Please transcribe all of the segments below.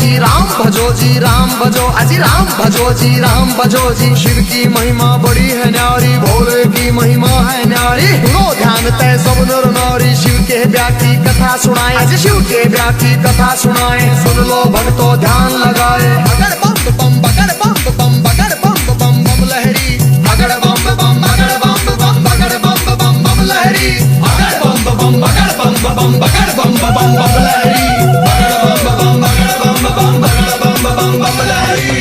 जी राम भजो जी राम भजो, अजी राम भजो जी राम भजो जी। शिव की महिमा बड़ी है न्यारी, भोले की महिमा है न्यारी। सुनो ध्यान तय सब नर नारी, शिव के ब्याह की कथा सुनाए, अजी शिव के ब्याह की कथा सुनाए। सुन लो भक्तों ध्यान लगाए, अगर बम बम बगर बम बम बगर बम बम बम लहरी, अगर बम बम बगर बम बम बगर बम बम बम लहरी, अगर बम बम बगर बम बम बगर बम बम बम लहरी, अगर बम बम बगर बम बम बगर बम बम बम लहरी।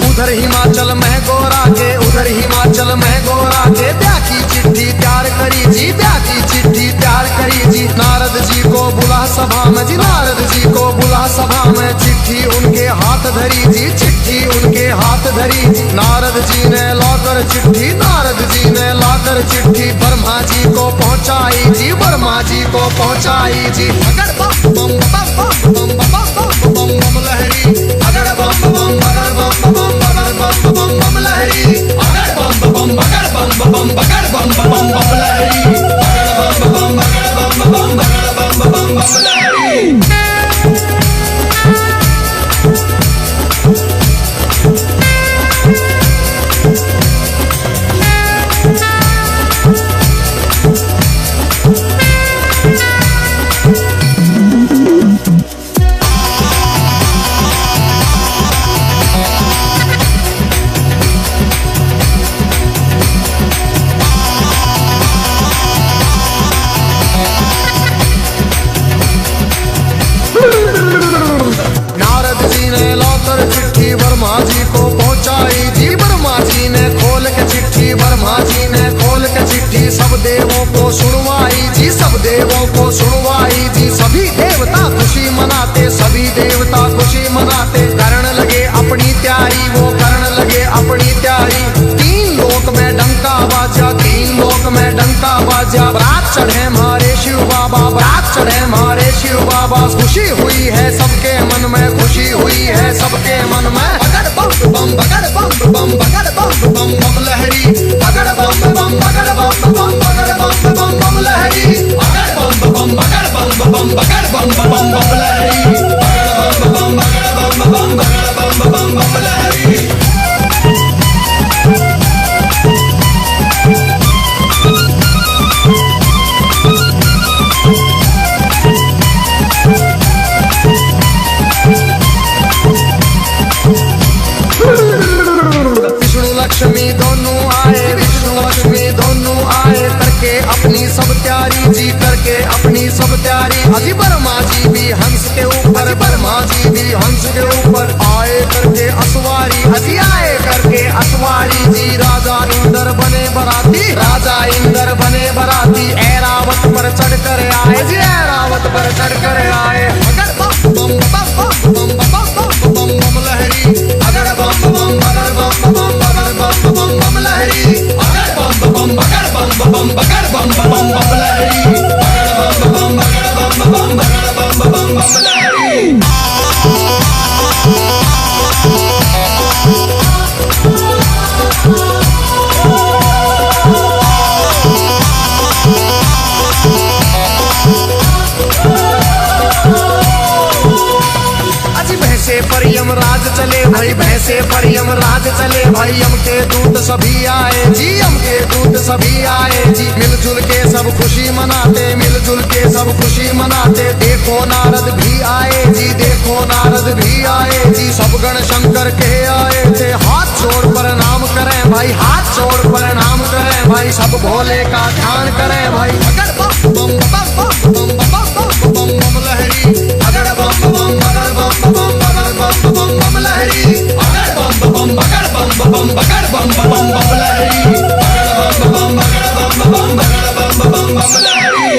उधर हिमाचल में गोरा के, उधर हिमाचल में गोरा के ब्याह की चिट्ठी तैयार करी जी, ब्याह की चिट्ठी तैयार करी जी। नारद जी को बुला सभा में जी, नारद जी को बुला सभा में। चिट्ठी उनके हाथ धरी जी, चिट्ठी उनके हाथ धरी। नारद जी ने लाकर चिट्ठी, नारद जी ने लाकर चिट्ठी ब्रह्मा जी को पहुंचाई जी, ब्रह्मा जी को पहुंचाई जी। अगर बम बम बम बम बम बम बम बम लहरी, अगर बम बम बगर बम बम बगर बम बम बम लहरी, अगर बम बम बगर बम बम बगर बम बम बम लहरी, अगर बम बम बगर बम बम बगर बम बम बम लहरी। नारद जी ने लाकर चिट्ठी ब्रह्मा जी को पहुंचाई जी, ब्रह्मा जी ने खोल के चिट्ठी, ब्रह्मा जी ने खोल के चिट्ठी सब देवों को सुनवाई जी, सब देवों को सुनवाई जी। सभी देवता खुशी मनाते, सभी देवता खुशी मनाते। करण लगे अपनी तैयारी, वो करण लगे अपनी तैयारी। तीन लोक में डंका बाजा, तीन लोक में डंका बाजा। बारात चढ़े हमारे शिव बाबा, बारात चढ़े हमारे शिव बाबा। खुशी हुई है सबके मन में, खुशी हुई है सबके मन में। अगर बम बम बगर बम बम बगर बम बम बम लहरी, अगर बम बम बगर बम बम बगर बम बम बम लहरी, अगर बम बम बगर बम बम बगर बम बम बम लहरी, अगर बम बम बगर बम बम बगर बम बम बम लहरी। लक्ष्मी दोनों आए, विष्णु लक्ष्मी दोनों आए। करके अपनी सब तैयारी जी, करके अपनी सब तैयारी। अजी ब्रह्मा जी भी हंस के ऊपर, ब्रह्मा जी भी हंस के ऊपर आए करके असवारी, अजी आए करके असवारी जी। राजा इंद्र बने बराती, राजा इंद्र बने बराती। ऐरावत पर चढ़ कर आए जी, ऐरावत पर चढ़ कर आए। अगर बम बम बम बम बम बम बम लहरी, अगर बम बम बगर बम बम बगर बम बम बम लहरी, अगर बम बम बगर बम बम बगर बम बम बम लहरी, अगर बम बम बगर बम बम बगर बम बम बम लहरी। भैंसे पर यमराज चले भाई, भैंसे पर यमराज चले भाई। यम के दूत सभी आए जी, यम के दूत सभी आए जी। मिलजुल के सब खुशी मनाते, मिलजुल के सब खुशी मनाते। देखो नारद भी आए जी, देखो नारद भी आए जी। सब गण शंकर के आए थे, हाथ जोड़ प्रणाम करें भाई, हाथ जोड़ प्रणाम करें भाई। सब भोले का ध्यान करें भाई। अगर बम बम बम बम बम बम बम लहरी, अगर बम बम बगर बम बम बगर बम बम बम लहरी, अगर बम बम बगर बम बम बगर बम बम बम लहरी, अगर बम बम बगर बम बम बगर बम बम बम लहरी।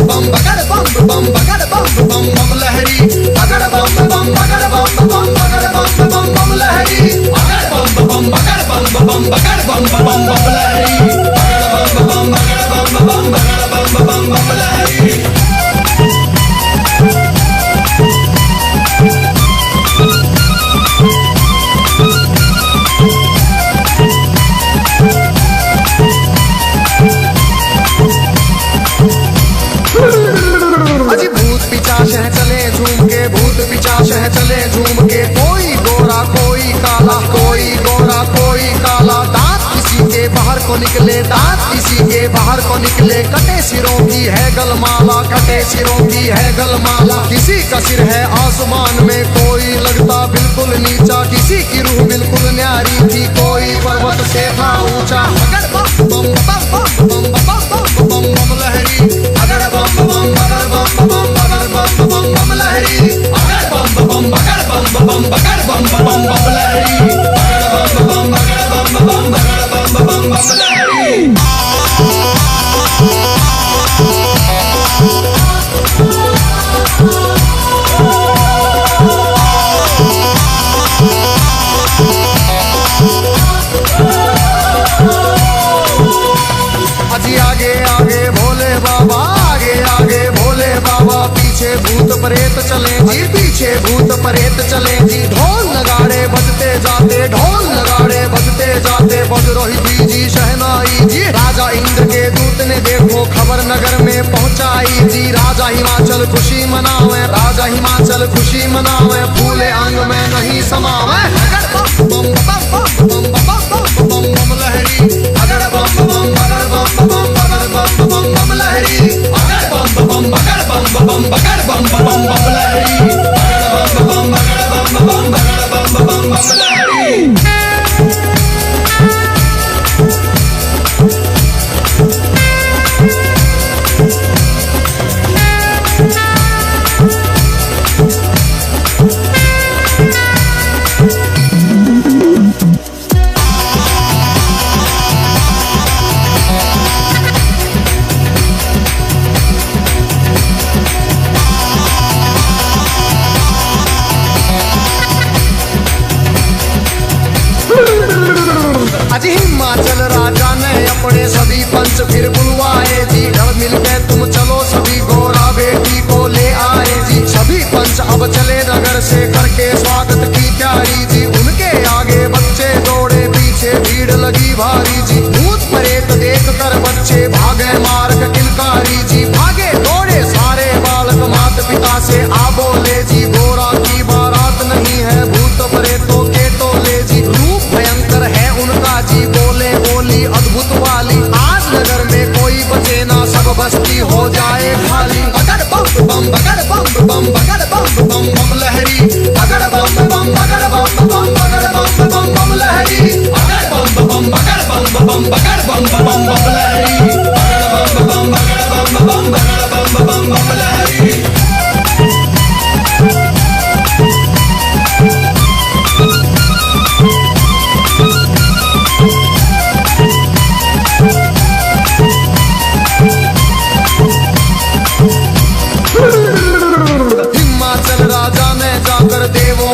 बम बगड़ बम बम बगड़ बम बम बम लहरी बगड़ बम बम बगड़ बम बम बगड़ बम बम बम लहरी बगड़ बम बम बगड़ बम बम बगड़ बम बम बम लहरी बगड़ बम बगड़ बम बम बगड़ बम बम लहरी। अजी भूत पिशाच है चले झूम के, भूत पिशाच है चले झूम के, कोई गोरा कोई काला, कोई गोरा कोई काला, दांत किसी के बाहर को निकले, दांत किसी के बाहर को निकले, कटे सिरों की है गलमाला, कटे सिरों की है गलमाला, किसी का सिर है आसमान में, कोई लगता बिल्कुल नीचा, किसी की रूह बिल्कुल न्यारी थी, कोई पर्वत से था ऊंचा। बगड़ बम बम बम बम बम बम बम लहरी बगड़ बम बम बगड़ बम बम बगड़ बम बम बम लहरी बगड़ बम बम बगड़ बम बम बगड़ बम बम बम लहरी बगड़ बम बगड़ बम बम बगड़ बम बम लहरी। अजी आगे आगे भोले बाबा, आगे आगे भोले बाबा, पीछे भूत प्रेत चले जी, पीछे भूत प्रेत चले जी, ढोल नगाड़े बजते जाते, ढोल नगाड़े बजते जाते, बज रही जी शहनाई जी, राजा इंद्र के दूत ने देखो खबर नगर में पहुंचाई जी, राजा हिमाचल खुशी मनावे, राजा हिमाचल खुशी मनावे, फूले अंग में नहीं समावे। बम बम बम बम बम बम लहरी बगड़ बम बम बगड़ बम बम बगड़ बम बम बम लहरी बगड़ बम बम बगड़ बम बम बगड़ बम बम बम लहरी बगड़ बम बगड़ बम बम बगड़ बम बम लहरी। अजी हिमाचल राजा ने अपने सभी पंच फिर बुलवाए जी, घर मिल के तुम चलो सभी गोरा बेटी को ले आए जी, सभी पंच अब चले नगर से करके स्वागत की तैयारी जी, उनके आगे बच्चे दौड़े पीछे भीड़ लगी भारी जी, भूत प्रेत देख कर बच्चे भागे मार्ग किलकारी जी, भागे दौड़े सारे बालक माता पिता से आ बोले जी, गोरा की बारात नहीं है भूत प्रेतों के टोले जी, रूप भयंकर है उनका जी, बोले बोली अद्भुत वाली, आज नगर में कोई बचे ना सब बस्ती हो जाए खाली। बगड़ बम बम बगड़ बम बम बगड़ बम बम बम लहरी बगड़ बम बम बगड़ बम बम बगड़ बम बम बम लहरी बगड़ बम बम बगड़ बम बम बगड़ बम बम बम लहरी बगड़ बम बगड़ बम बम बगड़ बम बम लहरी। हिमाचल राजा ने जाकर देवों